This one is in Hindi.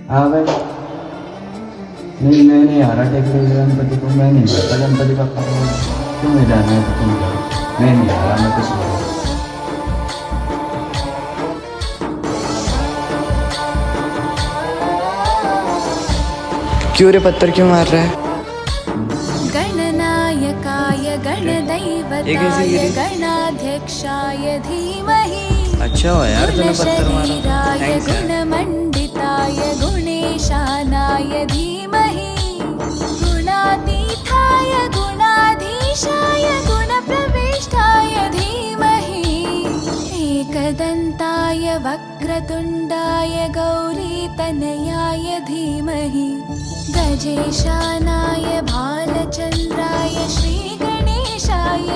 हाँ भाई, नहीं मैं नहीं आ रहा टेकरी गणपति को, मैं नहीं जाता गणपति पापा को। तुम्हें जाना है तो तुम जाओ, मैं नहीं आ रहा, मैं कुछ नहीं। क्यों रे, पत्थर क्यों मार रहा है? गणनायकाय गणदैवताय गणाध्यक्षाय धीमहि अच्छा हो यार, तूने पत्थर मारा। गुणशरीराय थैंक्स यार। गुणमण्डिताय गुणेशानाय धीमहि गुणातीताय गुणाधीशाय गुणप्रविष्टाय धीमहि एकदन्ताय वक्रतुण्डाय गौरीतनयाय धीमहि गजेशानाय भालचन्द्राय श्रीगणेशाय